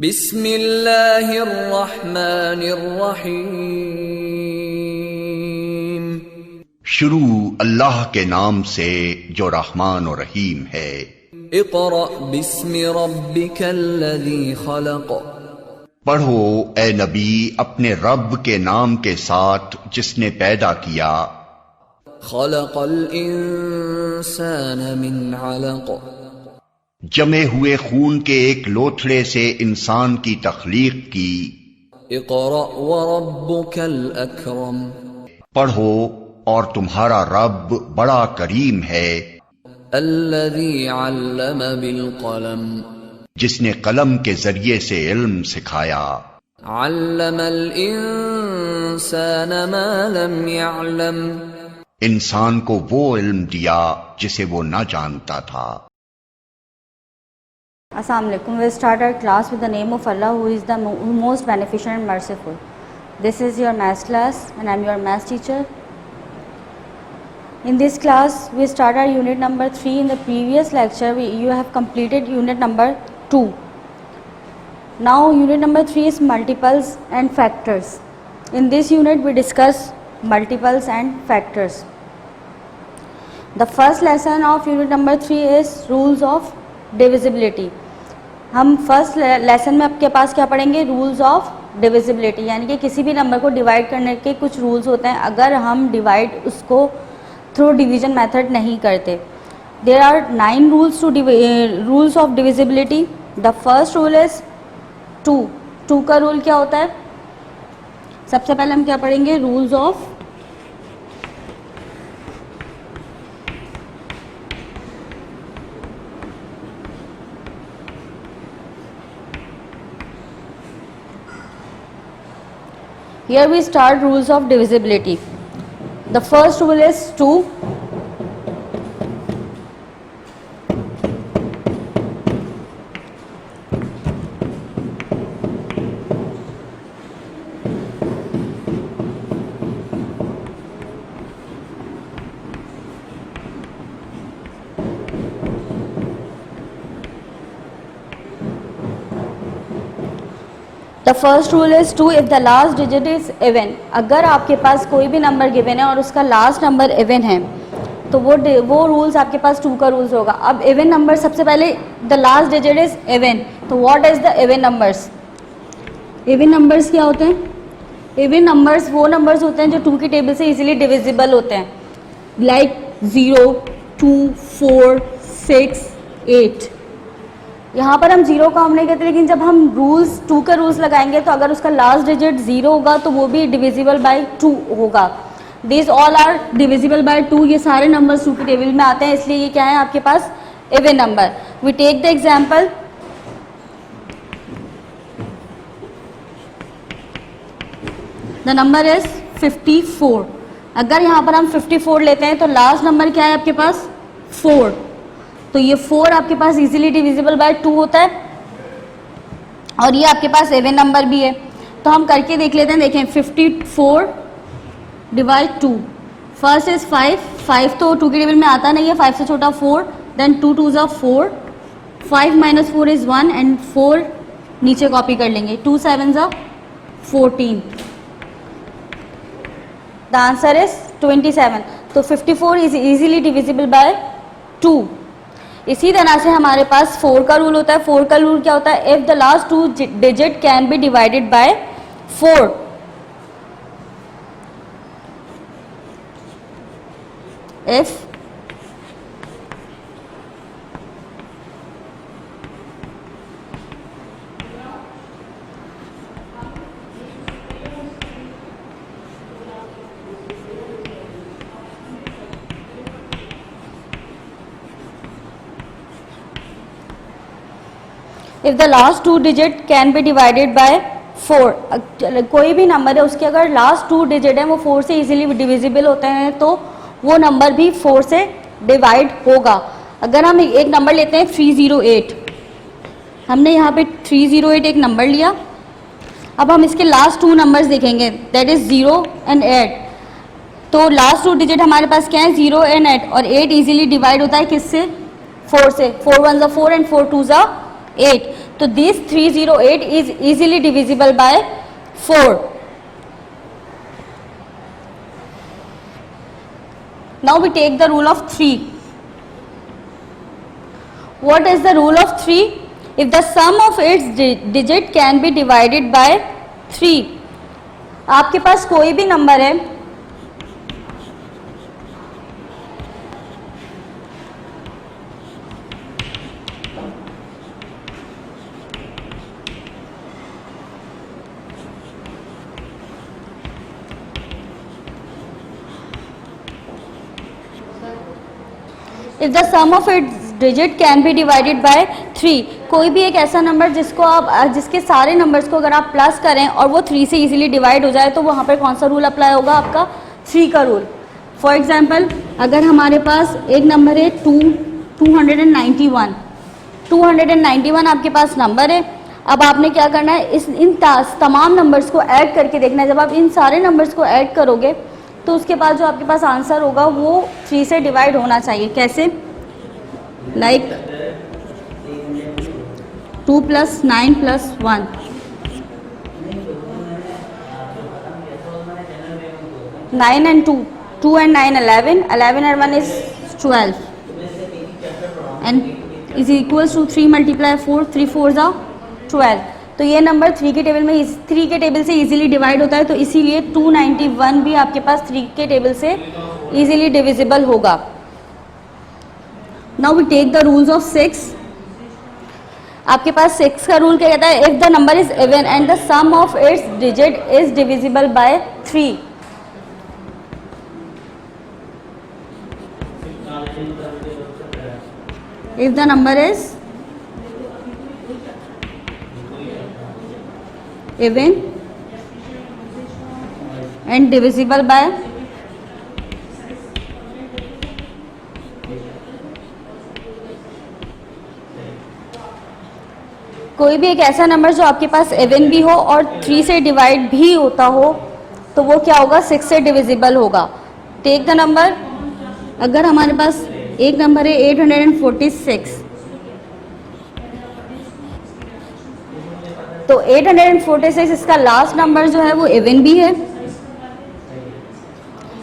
बिस्मिल्लाहिर्रहमानिर्रहीम। शुरू अल्लाह के नाम से जो रहमान और रहीम है। इक़रा बिस्मि रब्बिकल्लज़ी खलक़। पढ़ो ए नबी अपने रब के नाम के साथ जिसने पैदा किया। खलक़ल इंसान मिन अलक़। जमे हुए खून के एक लोथड़े से इंसान की तख्लीक की। इक़रा व रब्बुकल अकरम। पढ़ो और तुम्हारा रब बड़ा करीम है। अल्लज़ी अल्लम बिल क़लम। जिसने कलम के जरिए से इल्म सिखाया। अल्लमल इंसान मा लम यअलम। इंसान को वो इल्म दिया जिसे वो न जानता था। Assalamu alaikum. We'll start our class with the name of Allah, who is the most beneficent and merciful. This is your maths class and I am your maths teacher. In this class we start our unit number 3. In the previous lecture you have completed unit number 2. Now unit number 3 is multiples and factors. In this unit we discuss multiples and factors. The first lesson of unit number 3 is rules of divisibility. हम first lesson में आपके पास क्या पढ़ेंगे? Rules of divisibility, यानी कि किसी भी नंबर को डिवाइड करने के कुछ रूल्स होते हैं अगर हम डिवाइड उसको थ्रू डिवीजन मेथड नहीं करते। There are 9 rules to rules of divisibility. The first rule is 2। 2 का रूल क्या होता है? सबसे पहले हम क्या पढ़ेंगे? Rules of Here we start rules of divisibility. The first rule is 2. The first rule is 2 if the last digit is even. अगर आपके पास कोई भी नंबर गिवन है और उसका लास्ट नंबर इवन है तो वो रूल्स आपके पास 2 का रूल्स होगा। अब इवन नंबर सबसे पहले the last digit is even, तो what is the even numbers? Even numbers क्या होते हैं? इवन नंबर्स वो नंबर्स होते हैं जो 2 की टेबल से इजीली डिविजिबल होते हैं, लाइक 0, 2, 4, 6, 8। यहाँ पर हम 0 काउंट नहीं करते, लेकिन जब हम रूल्स 2 का रूल्स लगाएंगे तो अगर उसका लास्ट डिजिट 0 होगा तो वो भी डिविजिबल बाय 2 होगा। This all are divisible by 2। ये सारे नंबर्स 2 की टेबल में आते हैं, इसलिए ये क्या है आपके पास? Even number. We take the example. The number is 54। अगर यहाँ पर हम 54 लेते हैं तो लास्ट नंबर क्या है आपके पास? 4। तो ये 4 आपके पास इजीली डिविजिबल बाय 2 होता है और ये आपके पास इवन नंबर भी है। तो हम करके देख लेते हैं। देखें 54 डिवाइड 2। First is 5। 5 तो 2 की टेबल में आता नहीं है, 5 से छोटा 4। देन 2 2 ज़ा 4। 5 माइनस 4 इज 1 एंड 4 नीचे कॉपी कर लेंगे। 2 7 ज़ा 14। The answer is 27। तो 54 इज इजीली डिविजिबल बाय 2। इसी तरह से हमारे पास 4 का रूल होता है। 4 का रूल क्या होता है? If the last 2 digit can be divided bye 4। If if the last 2 digit can be divided bye 4। कोई भी नंबर है उसके अगर लास्ट 2 डिजिट है वो 4 से इजीली डिविजिबल होते हैं तो वो नंबर भी 4 से डिवाइड होगा। अगर हम एक नंबर लेते हैं 308। हमने यहाँ पे 308 एक नंबर लिया। अब हम इसके लास्ट 2 नंबर्स देखेंगे, दैट इज 0 एंड 8। तो लास्ट 2 डिजिट हमारे पास क्या है? 0 एंड 8। और 8 इजीली डिवाइड होता है किससे? 4 से। 4 1 ज़ा 4 एंड 4 2 ज़ा 8। तो this 308 is easily divisible by 4. Now we take the rule of 3. What is the rule of 3? If the sum of its digit can be divided by 3. आपके पास कोई भी नंबर है, if the sum of its digit can be divided by 3, कोई भी एक ऐसा number जिसके सारे नंबर्स को अगर आप प्लस करें और वो 3 से इजीली डिवाइड हो जाए, तो वहाँ पर कौन सा रूल अप्लाई होगा? आपका 3 का रूल. फॉर एग्जांपल, अगर हमारे पास एक नंबर है 291 आपके पास नंबर है. अब आपने क्या करना है, इन तमाम नंबर्स को ऐड करके देखना है. जब आप इन सारे नंबर्स को ऐड करोगे तो उसके बाद जो आपके पास आंसर होगा वो 3 से डिवाइड होना चाहिए. कैसे? Like 2 + 9 + 1. Nine and 2, 2 and 9 11, 11 and 1 is 12, and is equals to 3 × 4, 3 4s are 12. तो ये नंबर 3 के टेबल से इजीली डिवाइड होता है, तो इसीलिए 291 भी आपके पास 3 के टेबल से इजीली डिविजिबल होगा. Now we take the rules of 6. आपके पास 6 का रूल क्या कहता है? If the number is even and the sum of its digit is divisible by 3. If the number is even and divisible by कोई भी एक ऐसा नंबर जो आपके पास इवन भी हो और 3 से डिवाइड भी होता हो, तो वो क्या होगा? 6 से डिविजिबल होगा. Take the number. अगर हमारे पास एक नंबर है 846, तो 846 इसका लास्ट नंबर जो है वो इवन भी है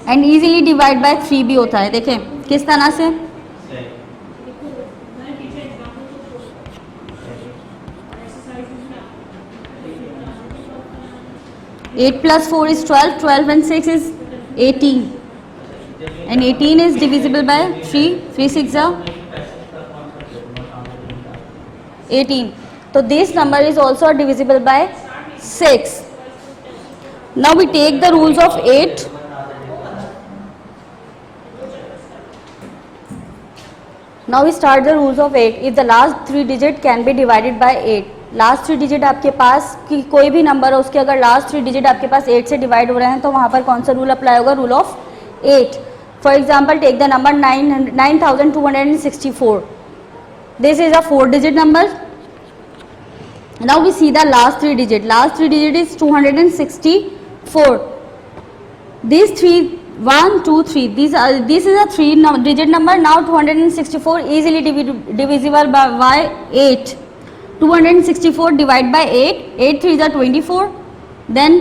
एंड इजीली डिवाइड बाय 3 भी होता है. देखें किस तरह से. Eight + 4 is 12, 12 and 6 is 18. And 18 is divisible by 3, 3 6 are 18. So this number is also divisible by 6. Now we take the rules of 8. Now we start the rules of 8. If the last 3 digit can be divided by 8. Last 3 digit आपके पास कि कोई भी number हो, उसके अगर last 3 digit आपके पास 8 से डिवाइड हो रहे हैं, तो वहाँ पर कौन सा रूल अप्लाई होगा? Rule of 8. For example, take the number 9264. This is a 4-digit number. Now we see the last 3 digit. Last 3 digit is 264. These 3, 1, 2, 3. This is a 3-digit number. Now 264 easily divisible by 8. 264 divided by 8. 8 3s are 24. Then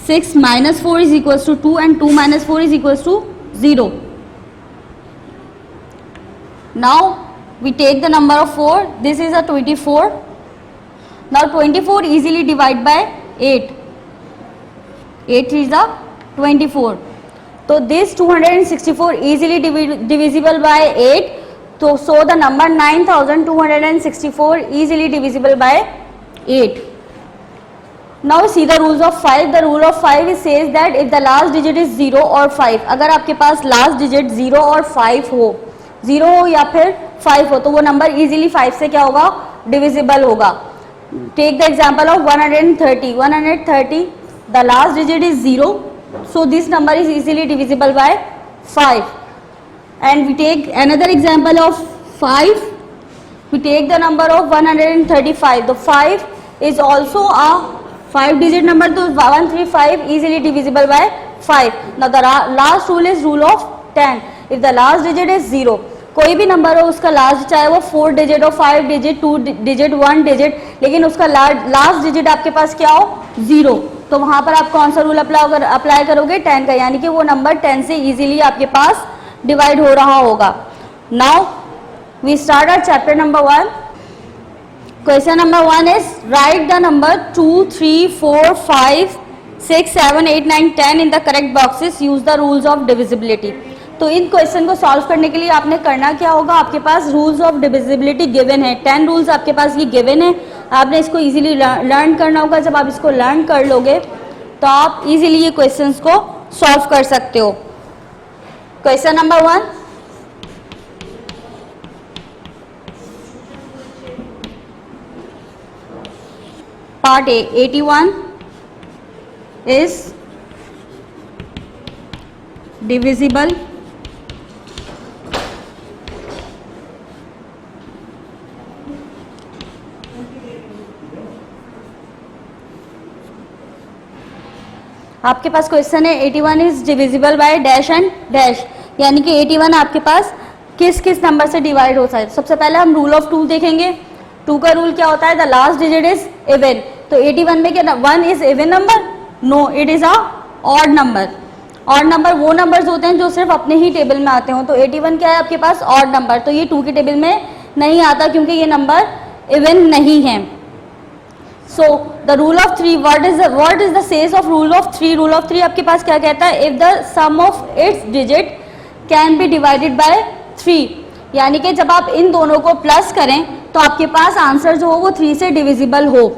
6 minus 4 is equals to 2 and 2 minus 4 is equals to 0. Now we take the number of 4. This is a 24. Now 24 easily divide by 8. 8 is a 24. So this 264 easily divisible by 8. So the number 9264 easily divisible by 8. Now see the rules of 5. The rule of 5 says that if the last digit is 0 or 5, अगर आपके पास last digit 0 और 5 हो, 0 हो या फिर 5 हो, तो वो नंबर easily 5 से क्या होगा? divisible होगा. Take the example of 130. 130, the last digit is 0, so this number is easily divisible by 5. And we take another example of 5. We take the number of 135. The 5 is also a 5-digit number, so 135 easily divisible by 5. Now the last rule is rule of 10. If the last digit is 0, कोई भी number हो उसका last, चाहे वो 4 digit हो, 5 digit, 2 digit, 1 digit, लेकिन उसका last digit आपके पास क्या हो, 0, तो वहां पर आप कौन सा रूल अप्लाई करोगे, 10 का, यानी कि वो नंबर 10 से इजीली आपके पास डिवाइड हो रहा होगा। Now we start our chapter number 1। Question number 1 is write the number 2, 3, 4, 5, 6, 7, 8, 9, 10 in the correct boxes, use the rules of divisibility. तो इन क्वेश्चन को सॉल्व करने के लिए आपने करना क्या होगा, आपके पास रूल्स ऑफ डिविजिबिलिटी गिवन है, 10 रूल्स आपके पास ये गिवन है, आपने इसको इजीली लर्न करना होगा। जब आप इसको लर्न कर लोगे तो आप इजीली ये क्वेश्चंस को सॉल्व कर सकते हो। Question number 1, part A, 81 is divisible आपके पास क्वेश्चन है 81 is divisible by dash and dash, यानी कि 81 आपके पास किस किस नंबर से डिवाइड होता है। सबसे पहले हम रूल ऑफ 2 देखेंगे। 2 का रूल क्या होता है, the last digit is even. तो 81 में क्या 1 is even number, no it is a odd number. Odd number वो नंबर्स होते हैं जो सिर्फ अपने ही टेबल में आते हो, तो 81 क्या है आपके पास, ऑड नंबर, तो ये 2 के टेबल में नहीं आता क्योंकि ये नंबर इवन नहीं है। So the rule of 3, what is the says of rule of 3। Rule of 3 आपके पास क्या कहता है, if the sum of its digit can be divided by 3, यानी कि जब आप इन दोनों को प्लस करें तो आपके पास आंसर जो हो वो 3 से डिविजिबल हो।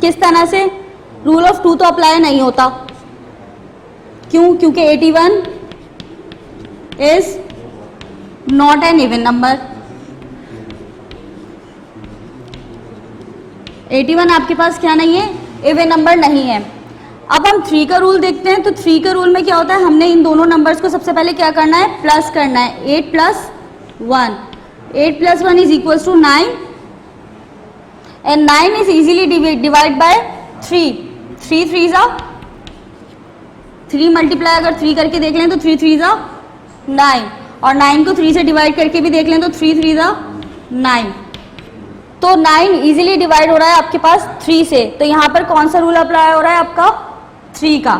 किस तरह से, रूल ऑफ 2 तो अप्लाई नहीं होता, क्यों, क्योंकि 81 is not an even number. 81 आपके पास क्या नहीं है, इवन नंबर नहीं है। अब हम 3 का रूल देखते हैं। तो 3 का रूल में क्या होता है, हमने इन दोनों नंबर्स को सबसे पहले क्या करना है, प्लस करना है। 8 + 1, 8 + 1 is equal to 9 and 9 is easily divide by 3। 3 3 जा 3 मल्टीप्लाई अगर 3 करके देख लें तो 3 3 जा 9, और 9 को 3 से डिवाइड करके भी देख लें तो 3 3 जा 9, तो 9 इजीली डिवाइड हो रहा है आपके पास 3 से। तो यहां पर कौन सा रूल अप्लाई हो रहा है आपका, 3 का।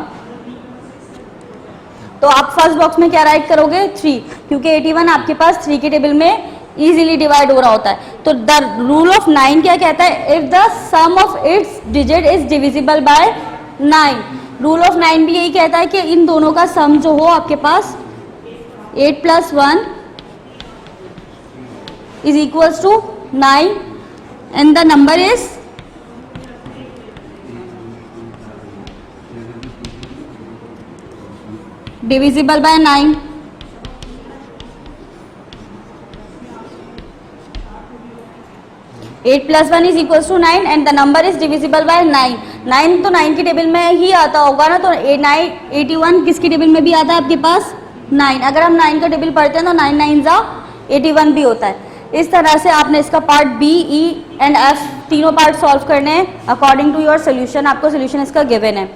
तो आप फर्स्ट बॉक्स में क्या राइट करोगे, 3, क्योंकि 81 आपके पास 3 के टेबल में इजीली डिवाइड हो रहा होता है। तो द रूल ऑफ 9 क्या कहता है, if the sum of its digit is divisible by 9। Rule of 9 भी यही कहता है कि इन दोनों का सम जो हो आपके पास 8 + 1 is equals to 9 and the number is divisible by 9। Eight plus 1 is equal to 9 and the number is divisible by 9। 9 तो 9 की टेबल में ही आता होगा ना, तो 81 किसकी टेबल में भी आता है आपके पास, 9। अगर हम 9 का टेबल पढ़ते हैं तो 9 9 जा 81 भी होता है। इस तरह से आपने इसका part b, e and f तीनों पार्ट सॉल्व करने हैं अकॉर्डिंग टू योर सोल्यूशन। आपको सोल्यूशन इसका गिवन है।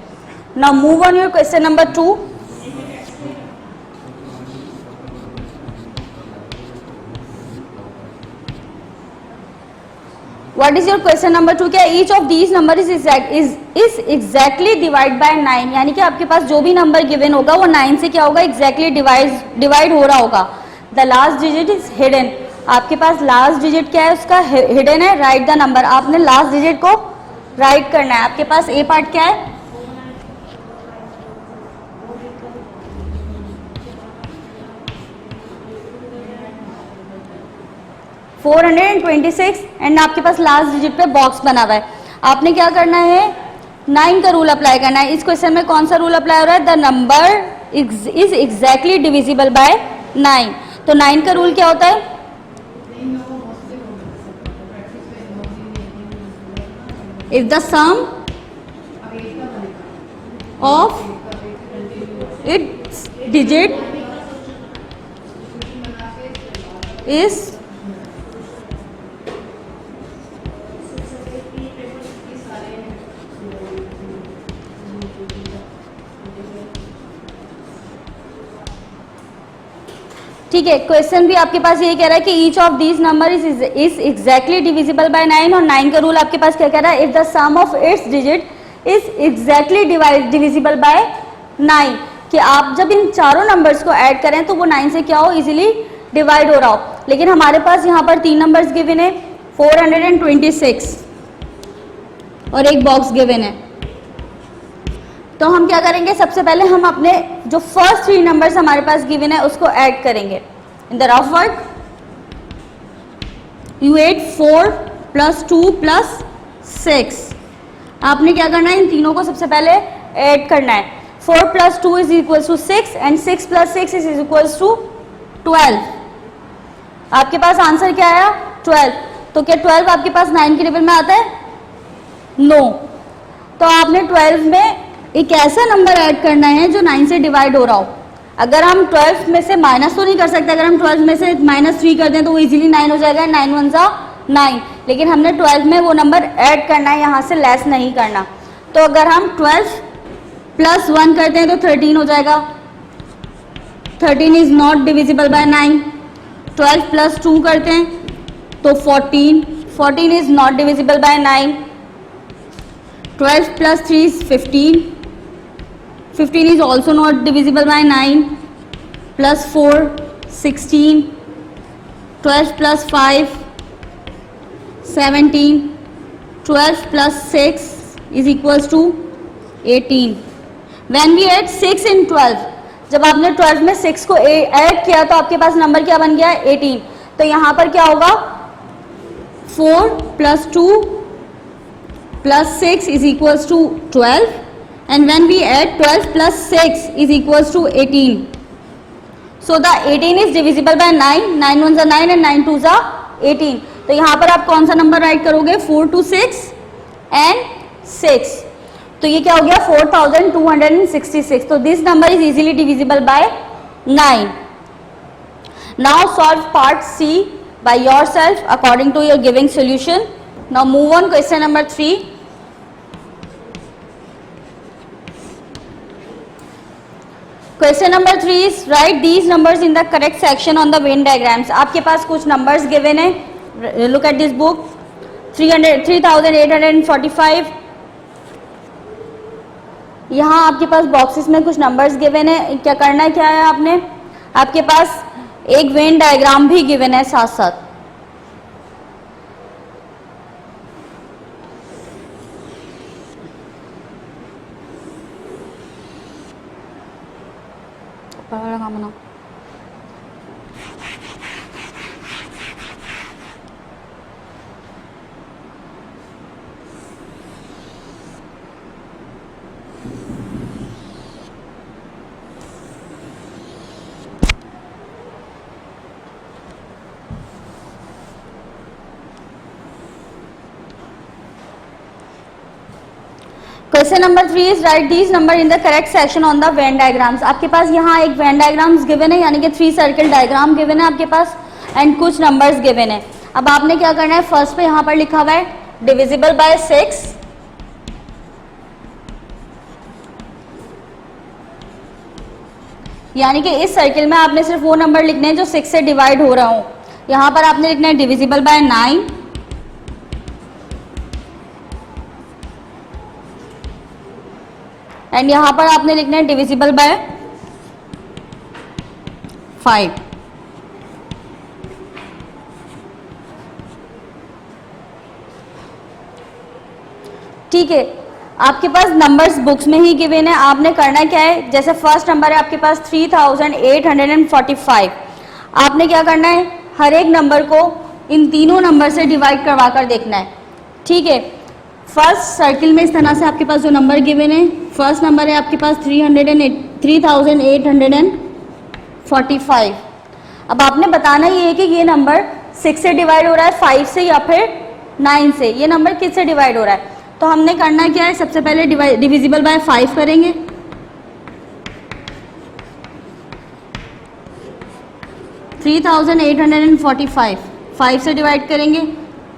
Now move on your question number 2। What is your question number 2, क्या each of these number is exactly divide by 9, यानी कि आपके पास जो भी नंबर गिवन होगा वो 9 से क्या होगा, एग्जैक्टली डिवाइड हो रहा होगा। The last digit is hidden, आपके पास लास्ट डिजिट क्या है, उसका हिडन है। राइट द नंबर, आपने लास्ट डिजिट को राइट करना है। आपके पास ए पार्ट क्या है, $426 एंड आपके पास लास्ट डिजिट पे बॉक्स बना हुआ है। आपने क्या करना है, 9 का रूल अप्लाई करना है। इस क्वेश्चन में कौन सा रूल अप्लाई हो रहा है, the number is exactly divisible by 9। तो 9 का रूल क्या होता है, if the sum of its digit is ठीक है, क्वेश्चन भी आपके पास ये कह रहा है कि each of these number is exactly divisible by 9, और 9 का रूल आपके पास क्या कह रहा है, if the sum of its digit is exactly divisible by 9, कि आप जब इन चारों नंबर्स को ऐड करें तो वो 9 से क्या हो, इजीली डिवाइड हो रहा हो। लेकिन हमारे पास यहाँ पर 3 नंबर्स गिवन है, 426 और एक बॉक्स गिवन है। तो हम क्या करेंगे, सबसे पहले हम अपने जो फर्स्ट 3 नंबर्स हमारे पास गिवन है उसको ऐड करेंगे। In the rough work you add 4 + 2 + 6। आपने क्या करना है, इन तीनों को सबसे पहले ऐड करना है। 4 + 2 = 6 एंड 6 + 6 = 12। आपके पास आंसर क्या आया, 12। तो क्या 12 आपके पास 9 के टेबल में आता है, नो। तो आपने 12 में एक ऐसा नंबर ऐड करना है जो 9 से डिवाइड हो रहा हो। अगर हम 12 में से माइनस तो नहीं कर सकते, अगर हम 12 में से -3 कर दें तो वो इजीली 9 हो जाएगा, 9 1 ज़ा 9। लेकिन हमने 12 में वो नंबर ऐड करना है, यहाँ से लेस नहीं करना। तो अगर हम 12 + 1 करते हैं तो 13 हो जाएगा। 13 इज नॉट डिविजिबल बाय 9। 12 + 2 करते हैं तो 14। 14 is not divisible by 9। 12 + 3 is 15. 15 is also not divisible by 9. Plus 4, 16. 12 + 5, 17. 12 + 6 is equals to 18. When we add 6 in 12, जब आपने 12 में 6 को ऐड किया तो आपके पास नंबर क्या बन गया, 18। तो यहाँ पर क्या होगा, 4 + 2 + 6 is equals to 12, and when we add 12 + 6 is equals to 18. So the 18 is divisible by 9. 9 1 ज़ा 9 and 9 2 ज़ा 18. तो यहाँ पर आप कौन सा नंबर राइट करोगे, 4 2 6 and 6। तो ये क्या हो गया, 4266। तो this number is easily divisible by 9। Now solve part C by yourself according to your given solution. Now move on question number 3. Question number 3 is write these numbers in the correct section on the Venn diagrams. आपके पास कुछ numbers given है, look at this book. 3845, यहाँ आपके पास boxes में कुछ numbers given है। क्या करना है, क्या है, आपने आपके पास एक वेन डायग्राम भी गिवन है साथ साथ। Question number 3 is right these number in the correct section on the Venn diagrams. आपके पास यहाँ एक वेन डायग्राम्स गिवन है, यानी कि 3 सर्कल डायग्राम गिवन है आपके पास एंड कुछ नंबर्स गिवन है। अब आपने क्या करना है, फर्स्ट पे यहाँ पर लिखा हुआ है डिविजिबल बाय 6, यानी कि इस सर्किल में आपने सिर्फ वो नंबर लिखने हैं जो 6 से डिवाइड हो रहा हो। यहाँ पर आपने लिखना है डिविजिबल बाय 9, एंड यहां पर आपने लिखना है डिविजिबल बाय 5। ठीक है, आपके पास नंबर्स बुक्स में ही गिवन है। आपने करना क्या है, जैसे फर्स्ट नंबर है आपके पास 3845, आपने क्या करना है, हर एक नंबर को इन तीनों नंबर से डिवाइड करवा कर देखना है। ठीक है, फर्स्ट सर्किल में इस तरह से आपके पास जो नंबर गिवन है, फर्स्ट नंबर है आपके पास 3845। अब आपने बताना ये है कि ये नंबर 6 से डिवाइड हो रहा है, 5 से या फिर 9 से, ये नंबर किस से डिवाइड हो रहा है। तो हमने करना क्या है, सबसे पहले डिविजिबल बाय 5 करेंगे। $3845 5 से डिवाइड करेंगे,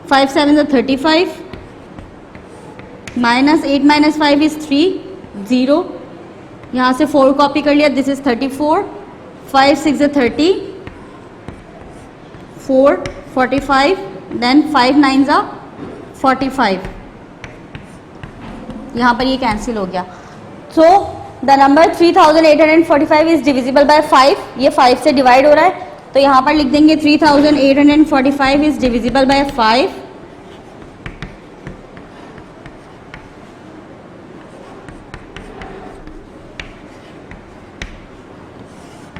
5 7 = 35, -8 - 5 is 3, 0, यहाँ से 4 कॉपी कर लिया, दिस इज 34, 5 6 = 30, 4 45, देन 5 9 ज़ा 45, यहाँ पर ये कैंसिल हो गया। So the number 3845 is divisible bye 5, ये 5 से डिवाइड हो रहा है, तो यहाँ पर लिख देंगे 3845 इज डिविजिबल बाय 5।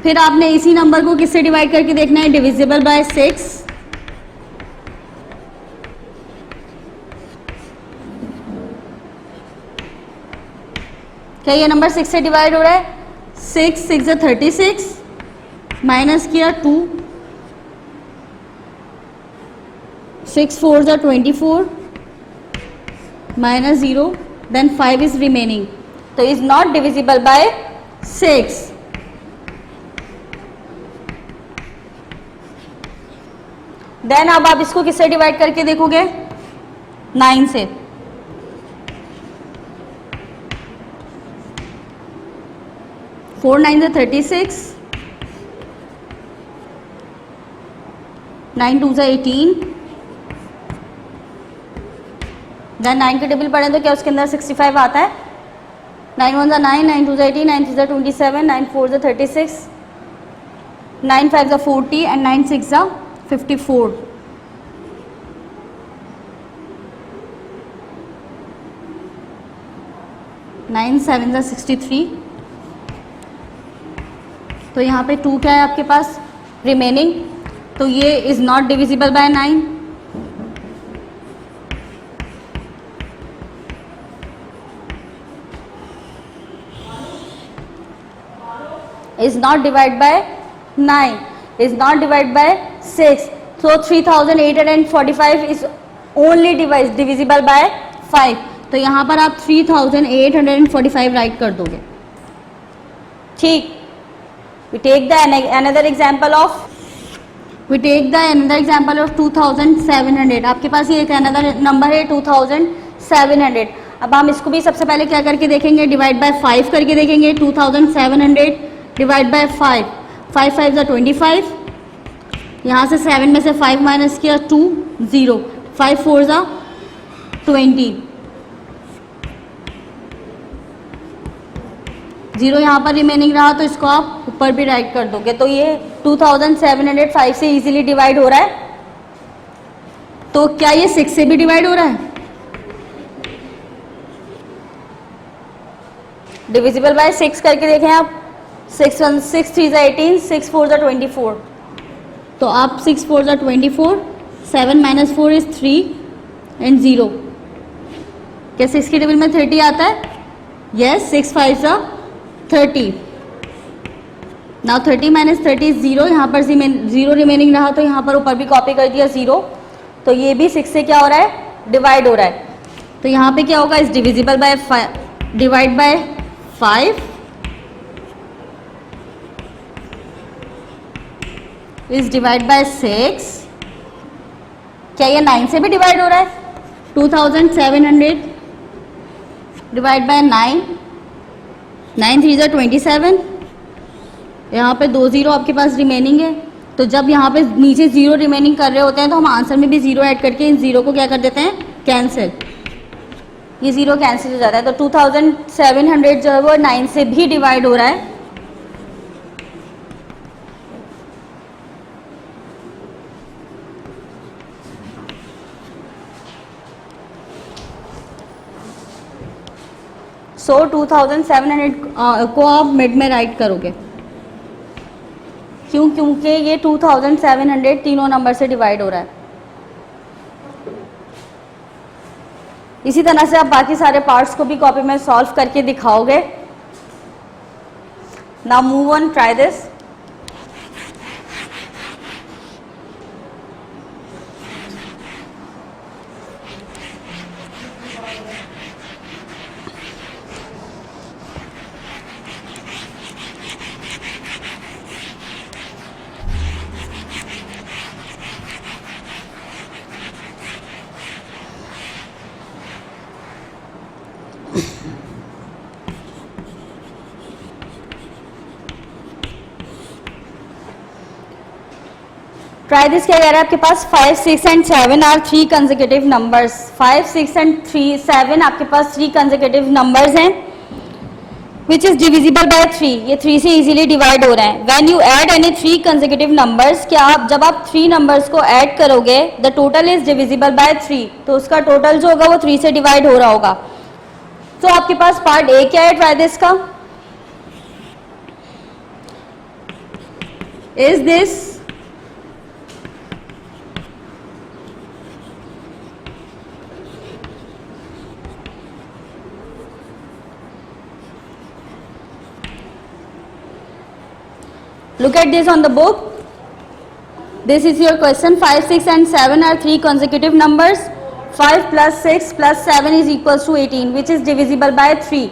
फिर आपने इसी नंबर को किससे डिवाइड करके देखना है, डिविजिबल बाय 6। क्या ये नंबर 6 से डिवाइड हो रहा है? 6 6 है 36, माइनस किया 2, 6 4 है 24, माइनस 0, देन 5 इज रिमेनिंग, तो is not divisible by 6। Then अब आप इसको किससे डिवाइड करके देखोगे? 9 से। फोर 9 से 36, 9 2 से 18, देन 9 के टेबल पढ़े तो क्या उसके अंदर 65 आता है? 9 1 9, 9 2 18, 9 3 27, 9 4 36, 9 5 40 एंड 9 6 54। नाइन 7 63, तो यहाँ पे 2 क्या है आपके पास रिमेनिंग, तो ये is not divisible by 9। Is not divide by 9, is not divide by 6, so 3845 is only divisible by 5, तो यहाँ पर आप 3845 राइट कर दोगे। ठीक, we take the another example of 2700। आपके पास ये एक अनदर नंबर है 2700। अब हम इसको भी सबसे पहले क्या करके देखेंगे, डिवाइड बाय 5 करके देखेंगे। 2700 डिवाइड बाय 5, 5 5 ज़ा 25, यहाँ से 7 में से 5 माइनस किया 2 0, 5 4 ज़ा 20, 0 यहाँ पर रिमेनिंग रहा, तो इसको आप ऊपर भी राइट कर दोगे, तो ये 2705 से इजीली डिवाइड हो रहा है। तो क्या ये 6 से भी डिवाइड हो रहा है? डिविजिबल बाय 6 करके देखें आप। 6 1 6 3 ज़ा 18, 6 4 ज़ा 24, तो आप 6 4 ज़ा 24, 7 माइनस 4 इज 3 एंड 0। क्या 6 के टेबल में 30 आता है? यस, 6 5 ज़ा 30, नाउ 30 माइनस 30 इज 0, यहाँ पर 0 रिमेनिंग रहा, तो यहाँ पर ऊपर भी कॉपी कर दिया 0, तो ये भी 6 से क्या हो रहा है, डिवाइड हो रहा है। तो यहाँ पे क्या होगा, is divisible by divide by 5, is divide by 6। क्या ये 9 से भी डिवाइड हो रहा है? 2700 डिवाइड बाय 9, 9 3 ज़ा 27, यहाँ पे 2 0 आपके पास रिमेनिंग है, तो जब यहाँ पे नीचे 0 रिमेनिंग कर रहे होते हैं तो हम आंसर में भी 0 ऐड करके इन 0 को क्या कर देते हैं, कैंसिल। ये 0 कैंसिल हो जाता है, तो 2700 जो है वो 9 से भी डिवाइड हो रहा है। सो 2700 को आप मिड में राइट करोगे, क्यों? क्योंकि ये 2700 तीनों नंबर से डिवाइड हो रहा है। इसी तरह से आप बाकी सारे पार्ट्स को भी कॉपी में सॉल्व करके दिखाओगे। Now move on, try this. Try this क्या कह रहा है आपके पास 5, 6 and 7 are 3 consecutive numbers. 5, 6 and 3, 7 आपके पास 3 कंसेक्यूटिव नंबर्स हैं विच इज डिविजिबल बाय 3। ये 3 से इजीली डिवाइड हो रहे हैं। When you add any 3 consecutive numbers, क्या आप जब आप 3 नंबर्स को ऐड करोगे the total is divisible by 3, तो उसका टोटल जो होगा वो 3 से डिवाइड हो रहा होगा। तो आपके पास पार्ट ए क्या है ट्राई दिस का, is this look at this on the book. This is your question. 5, 6 and 7 are 3 consecutive numbers. 5 plus 6 plus 7 is equals to 18 which is divisible by 3.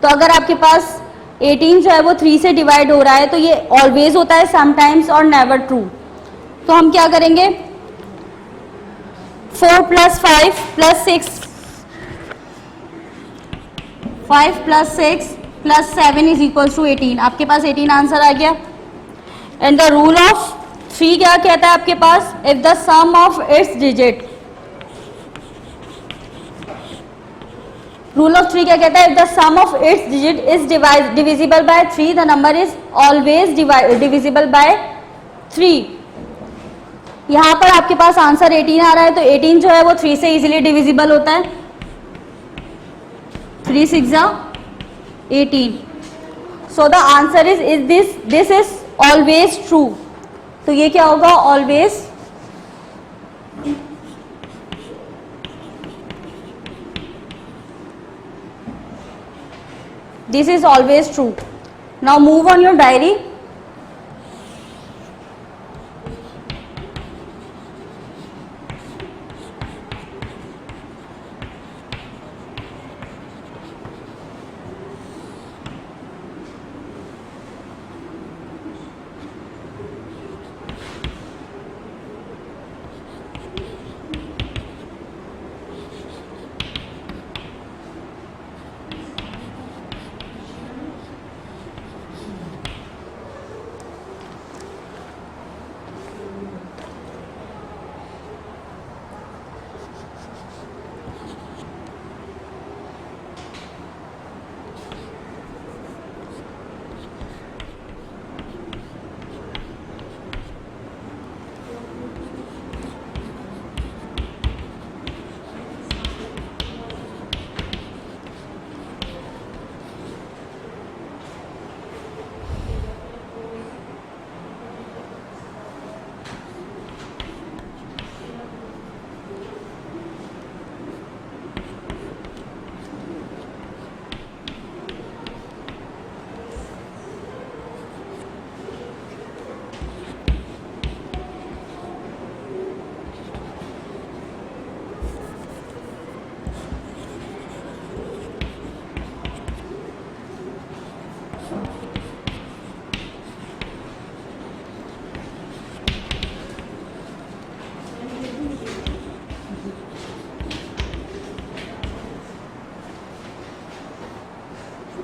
तो अगर आपके पास 18 जो है वो 3 से डिवाइड हो रहा है तो ये ऑलवेज होता है, समटाइम्स और नेवर ट्रू। तो हम क्या करेंगे, 4 plus 5 plus 6, 5 plus 6 plus 7 is equal to 18। आपके पास 18 आंसर आ गया। एंड द रूल ऑफ 3 क्या कहता है आपके पास, if the sum of its digit, rule of 3 क्या कहता है, if the sum of its digit is divisible by 3 the number is always divisible by 3। यहां पर आपके पास आंसर 18 आ रहा है, तो 18 जो है वो 3 से इजीली डिविजिबल होता है। 3 6 18। So the answer is this is always true। तो ये क्या होगा, always this is always true। Now move on your diary।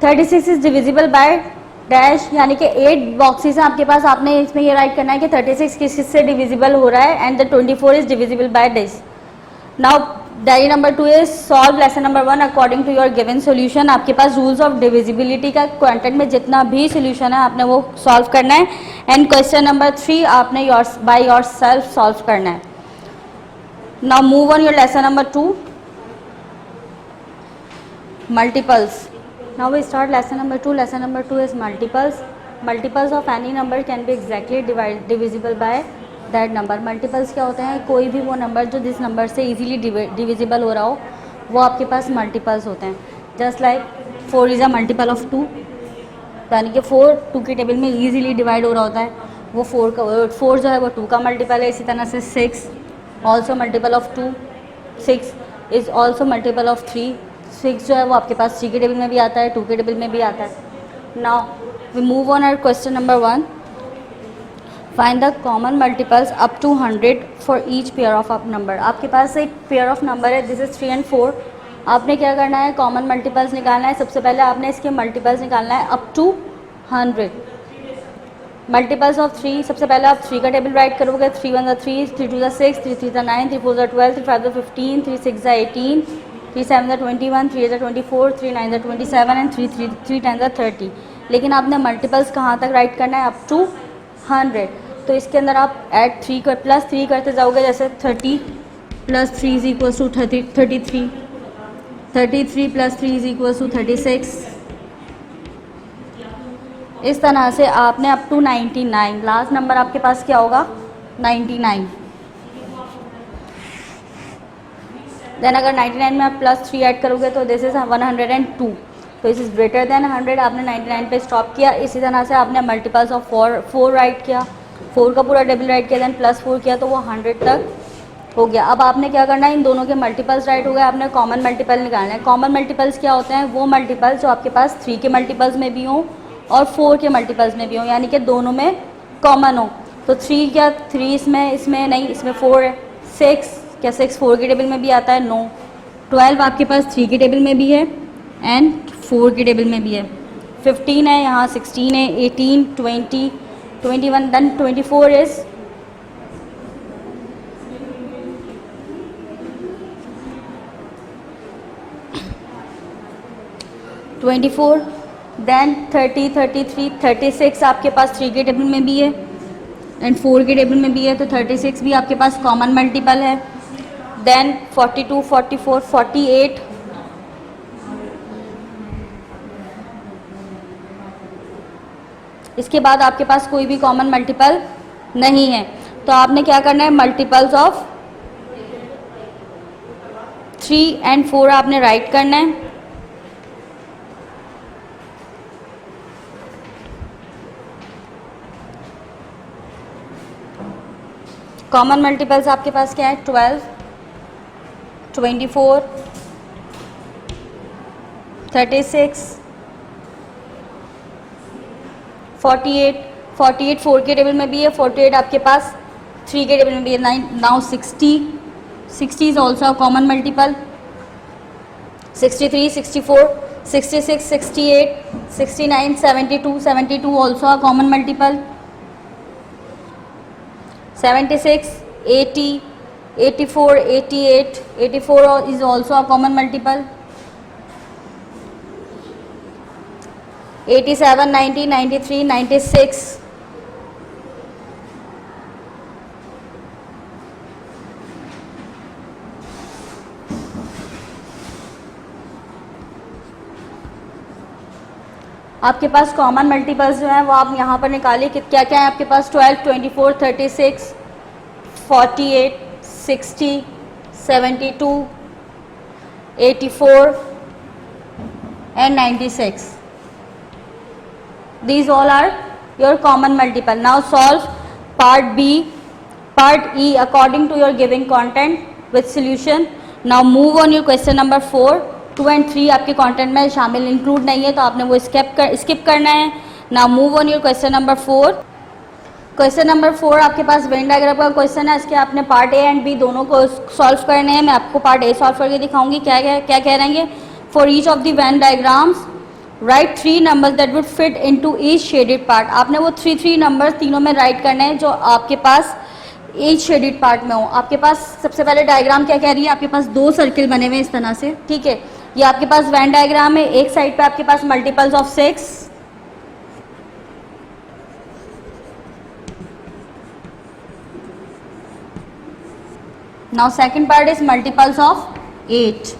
Thirty six is divisible by dash, यानी कि 8 बॉक्सेस हैं आपके पास, आपने इसमें ये राइट करना है कि 36 किस से डिविजिबल हो रहा है and the 24 is divisible by this. Now diary number 2 is solve lesson number 1 according to your given solution. आपके पास रूल्स ऑफ डिविजिबिलिटी का कंटेंट में जितना भी सॉल्यूशन है आपने वो सॉल्व करना है एंड क्वेश्चन नंबर 3 आपने बाय योर सेल्फ सॉल्व करना है। Now move on your lesson number 2 multiples. Now we start lesson number 2. Lesson number 2 is multiples. Multiples of any number can be exactly divisible by that number. Multiples क्या होते हैं, कोई भी वो number जो जिस नंबर से easily divisible हो रहा हो वो आपके पास multiples होते हैं। Just like 4 is a multiple of 2, यानी कि 4 2 की टेबल में easily डिवाइड हो रहा होता है, वो 4 जो है वो 2 का मल्टीपल है। इसी तरह से 6 also multiple of 2, 6 is also multiple of 3, 6 जो है वो आपके पास 3 के टेबल में भी आता है, 2 के टेबल में भी आता है। Now we move on our question number 1, find the common multiples up to 100 for each pair of up number. आपके पास एक पेयर ऑफ नंबर है, दिस इज 3 and 4। आपने क्या करना है, कॉमन मल्टीपल्स निकालना है। सबसे पहले आपने इसके मल्टीपल्स निकालना है अप टू 100। मल्टीपल्स ऑफ 3, सबसे पहले आप 3 का टेबल राइट करोगे। 3 1 3, 3 2 6, 3 3 9, 3 4 12, 3 5 15, 3 6 18, 3 7 21, 3 8 24, 3 9 27 एंड 3 10 30। लेकिन आपने मल्टीपल्स कहाँ तक राइट करना है? Up to 100। तो इसके अंदर आप ऐड 3 कर प्लस 3 करते जाओगे, जैसे 30 plus 3 is equal to 33, 33 plus 3 is equal to 36। इस तरह से आपने अप टू 99, लास्ट नंबर आपके पास क्या होगा? 99। देन अगर 99 में आप प्लस 3 ऐड करोगे तो दिस इज़ 102, तो दिस इज़ ग्रेटर देन 100। आपने 99 पे स्टॉप किया। इसी तरह से आपने मल्टीपल्स ऑफ 4 राइट किया, 4 का पूरा टेबल राइट किया, देन प्लस 4 किया तो वो 100 तक हो गया। अब आपने क्या करना है? इन दोनों के मल्टीपल्स राइट हो गए, आपने कॉमन मल्टीपल निकालना है। कॉमन मल्टीपल्स क्या होते हैं? वो मल्टीपल्स जो आपके पास 3 के मल्टीपल्स में भी हों और 4 के मल्टीपल्स में भी हो, यानी कि दोनों में कॉमन हो। तो 3 क्या 3 इसमें नहीं, इसमें 4 है। 6 क्या 6 4 के टेबल में भी आता है? नो। 12 आपके पास 3 के टेबल में भी है एंड 4 के टेबल में भी है। 15 है, यहाँ 16 है, 18 20 21, देन 24 इज 24, देन 30 33 36 आपके पास 3 के टेबल में भी है एंड 4 के टेबल में भी है, तो 36 भी आपके पास कॉमन मल्टीपल है। देन 42 44 48, इसके बाद आपके पास कोई भी कॉमन मल्टीपल नहीं है। तो आपने क्या करना है? मल्टीपल्स ऑफ 3 एंड 4 आपने राइट करना है। कॉमन मल्टीपल्स आपके पास क्या है? 12 24 36 48 48 4 के टेबल में भी है, 48 आपके पास 3 के टेबल में भी है। Now 60 is also common multiple. 63 64 66 68 69 72 also a common multiple. 76 80 84 88 84 is also a common multiple. 87 90 93 96, आपके पास कॉमन मल्टीपल्स जो हैं वो आप यहाँ पर निकालिए कि क्या क्या है आपके पास। 12 24 36 48 60 72 84 and 96. These all are your common multiple. Now solve part B, part E according to your given content with solution. Now move on your question number 4. 2 and 3 आपके कंटेंट में शामिल इंक्लूड नहीं है, तो आपने वो स्किप करना है। Now move on your question number 4। Question number 4 आपके पास वेन डायग्राम का क्वेश्चन है। इसके आपने पार्ट ए एंड बी दोनों को सॉल्व करने हैं। मैं आपको पार्ट ए सॉल्व करके दिखाऊंगी। क्या कह रहे हैं? For each of the Venn diagrams right 3 numbers that would fit into each shaded part. आपने वो 3 नंबर तीनों में राइट करने हैं जो आपके पास ईच शेडेड पार्ट में हो। आपके पास सबसे पहले डायग्राम क्या कह रही है? आपके पास 2 सर्किल बने हुए इस तरह से, ठीक है। ये आपके पास वेन डायग्राम है। एक साइड पे आपके पास multiples of 6, now second part is multiples of 8।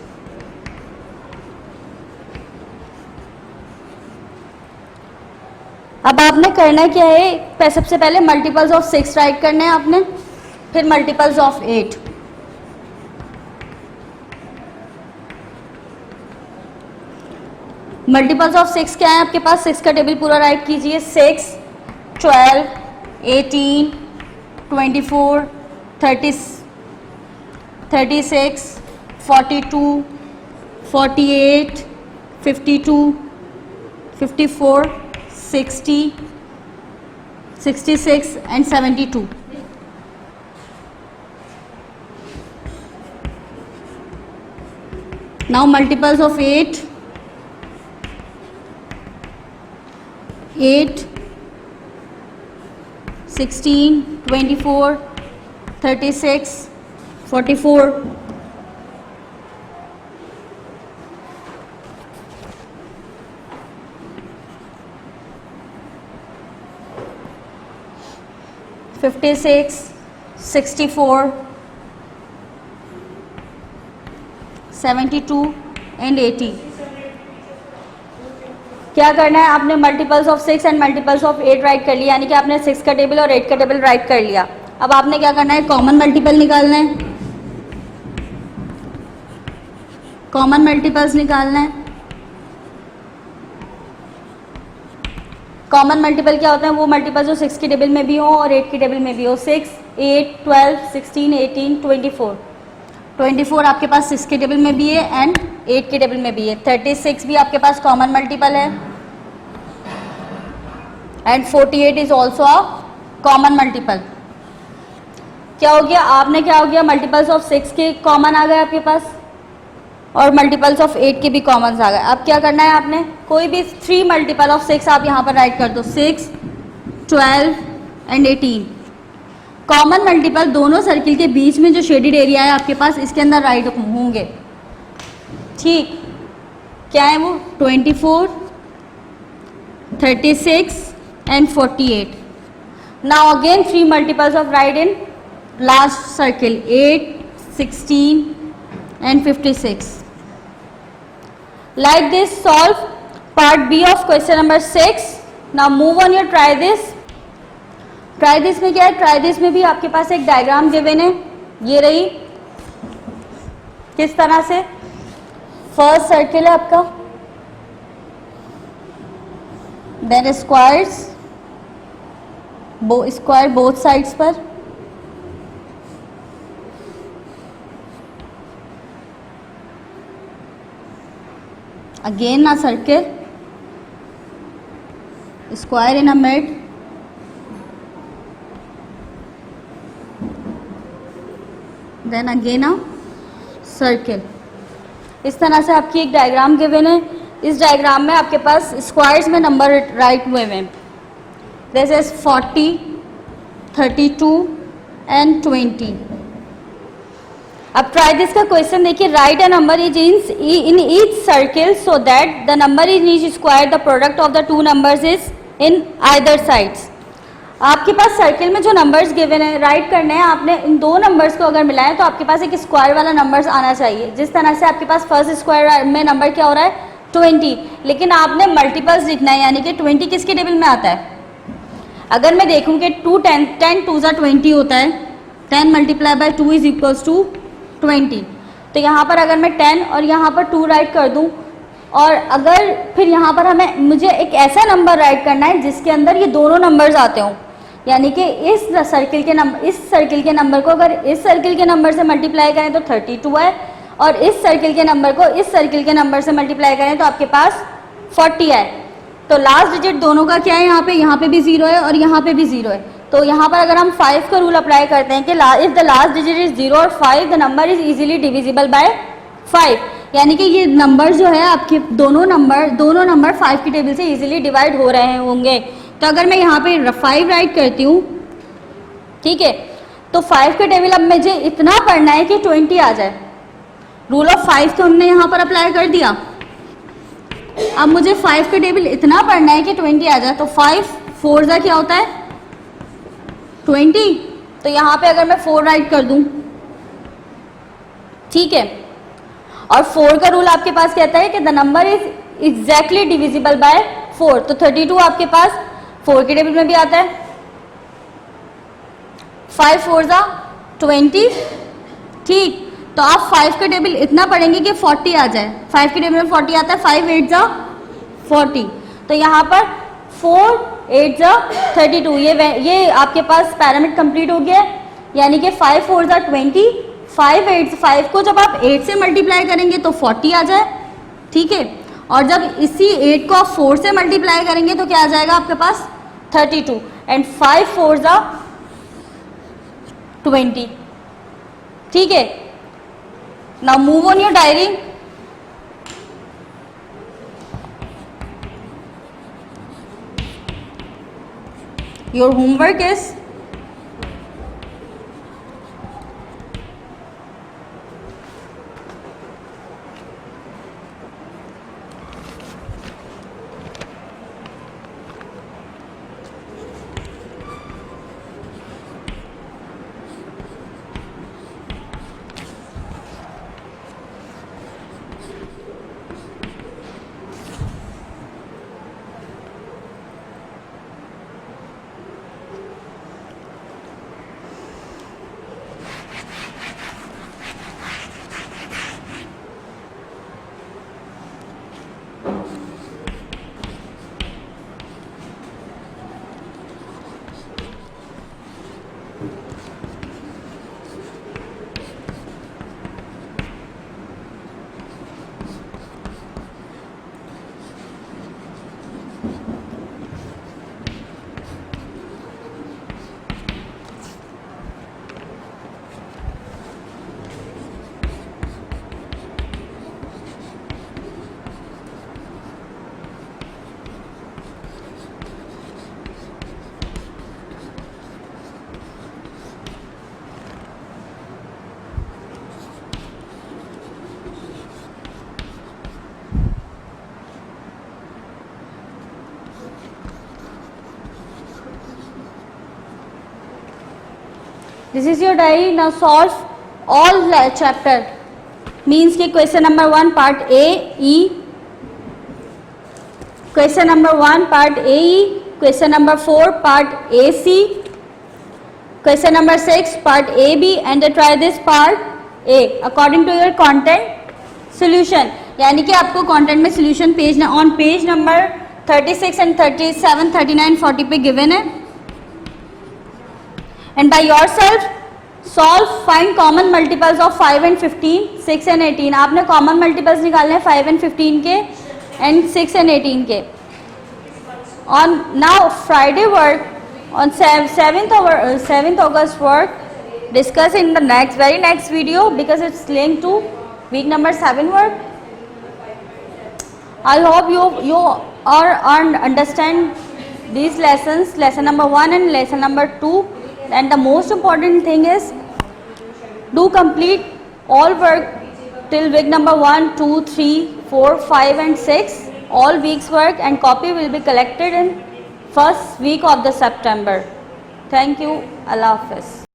अब आपने करना क्या है? सबसे पहले मल्टीपल्स ऑफ 6 राइट करने हैं आपने, फिर मल्टीपल्स ऑफ 8। मल्टीपल्स ऑफ 6 क्या है आपके पास? 6 का टेबल पूरा राइट कीजिए। 6 12 18 24 30 36 42 48 52 54 60 66 and 72. Now multiples of 8 8 16, 24, 36, 44, 56, 64, 72 and 80। क्या करना है, आपने multiples of 6 and multiples of 8 right कर लिया, यानी कि आपने 6 का टेबल और 8 का टेबल राइट कर लिया। अब आपने क्या करना है, कॉमन मल्टीपल निकालना है, कॉमन मल्टीपल्स निकालना है। कॉमन मल्टीपल क्या होता है, वो मल्टीपल जो 6 की टेबल में भी हो और 8 की टेबल में भी हो। 6, 8, 12, 16, 18, 24। 24 आपके पास 6 के टेबल में भी है एंड 8 के टेबल में भी है। 36 भी आपके पास कॉमन मल्टीपल है and 48 is also a common multiple. क्या हो गया, आपने क्या हो गया, मल्टीपल्स ऑफ 6 के कॉमन आ गए आपके पास और मल्टीपल्स ऑफ 8 के भी कॉमन आ गए। अब क्या करना है, आपने कोई भी 3 मल्टीपल ऑफ 6 आप यहाँ पर राइट कर दो, 6, 12 एंड 18। कॉमन मल्टीपल दोनों सर्किल के बीच में जो शेडेड एरिया है आपके पास, इसके अंदर राइट होंगे। ठीक, क्या है वो, 24, 36 and 48। Now again 3 multiples of right in last circle, 8, 16 and 56। Like this, solve part B of question number 6. Now move on your try this. Try this में क्या है, try this में भी आपके पास एक डायग्राम गिवन है, ये रही। किस तरह से, फर्स्ट सर्किल है आपका, then squares, square both sides पर, again a circle, square in a mid, then again a circle। इस तरह से आपकी एक डायग्राम गिवन है। इस डायग्राम में आपके पास स्क्वायर्स में नंबर राइट हुए हैं, दिस इज 40, 32 एंड 20। अब ट्राई दिस का क्वेश्चन देखिए, right a number is in each circle so that the number is each square the product of the two numbers is in either sides. आपके पास circle में जो numbers given है right करने हैं, आपने इन दो नंबर्स को अगर मिलाएं तो आपके पास एक स्क्वायर वाला नंबर्स आना चाहिए। जिस तरह से आपके पास फर्स्ट स्क्वायर में नंबर क्या हो रहा है, 20, लेकिन आपने मल्टीपल्स लिखना है, यानी कि 20 किसके टेबल में आता है। अगर मैं देखूँ कि 2 10 2 20 होता है, 10 multiply by 2 is equals to 20। तो यहाँ पर अगर मैं 10 और यहाँ पर 2 राइट कर दूँ, और अगर फिर यहाँ पर मुझे एक ऐसा नंबर राइट करना है जिसके अंदर ये दोनों नंबर्स आते हों, यानी कि इस सर्किल के नंबर को अगर इस सर्किल के नंबर से मल्टीप्लाई करें तो 32 है, और इस सर्किल के नंबर को इस सर्किल के नंबर से मल्टीप्लाई करें तो आपके पास 40 है। तो लास्ट डिजिट दोनों का क्या है, यहाँ पे भी 0 है और यहाँ पे भी 0 है। तो यहाँ पर अगर हम 5 का रूल अप्लाई करते हैं कि if the last digit is 0 और 5 the number is easily divisible by 5, यानी कि ये नंबर जो है आपके दोनों नंबर 5 की टेबल से इजीली डिवाइड हो रहे होंगे। तो अगर मैं यहाँ पे 5 राइट करती हूँ, ठीक है, तो 5 के टेबल अब मुझे इतना पढ़ना है कि 20 आ जाए। रूल ऑफ 5 तो हमने यहाँ पर अप्लाई कर दिया, अब मुझे 5 के टेबल इतना पढ़ना है कि 20 आ जाए। तो 5 4 जा क्या होता है 20, तो यहाँ पे अगर मैं 4 राइट कर दूं, ठीक है, और 4 का रूल आपके पास कहता है कि the number is exactly divisible bye 4। तो 32 आपके पास 4 के टेबल में भी आता है, 5 4 जा 20, ठीक। तो आप 5 का टेबल इतना पढ़ेंगे कि 40 आ जाए। 5 के टेबल में 40 आता है, 5 8 जा 40। तो यहाँ पर 4 8 जा 32, ये आपके पास पैरामीटर कंप्लीट हो गया, यानी कि 5 4 जा 20, 5 को जब आप 8 से मल्टीप्लाई करेंगे तो 40 आ जाए, ठीक है। और जब इसी 8 को आप 4 से मल्टीप्लाई करेंगे तो क्या आ जाएगा आपके पास 32, एंड 5 4 जा 20, ठीक है। Now move on your diary. Your homework is This is your diary. Now solve all chapter. Means कि question number 1 part A, E. Question number 1 part A, E. Question number 4 part A, C. Question number 6 part A, B. And try this part A according to your content solution. यानी कि आपको content में solution page on page number 36 and 37, 39, 40 पे given है. And by yourself solve, find common multiples of 5 and 15, 6 and 18. आपने common multiples निकालने हैं 5 and 15 के and 6 and 18 के. On now Friday work on 7th August work discuss in the very next video because it's linked to week number 7 work. I hope you understand these lessons, lesson number 1 and lesson number 2. And the most important thing is do complete all work till week number 1, 2, 3, 4, 5 and 6. All weeks work and copy will be collected in first week of the September. Thank you. Allah Hafiz.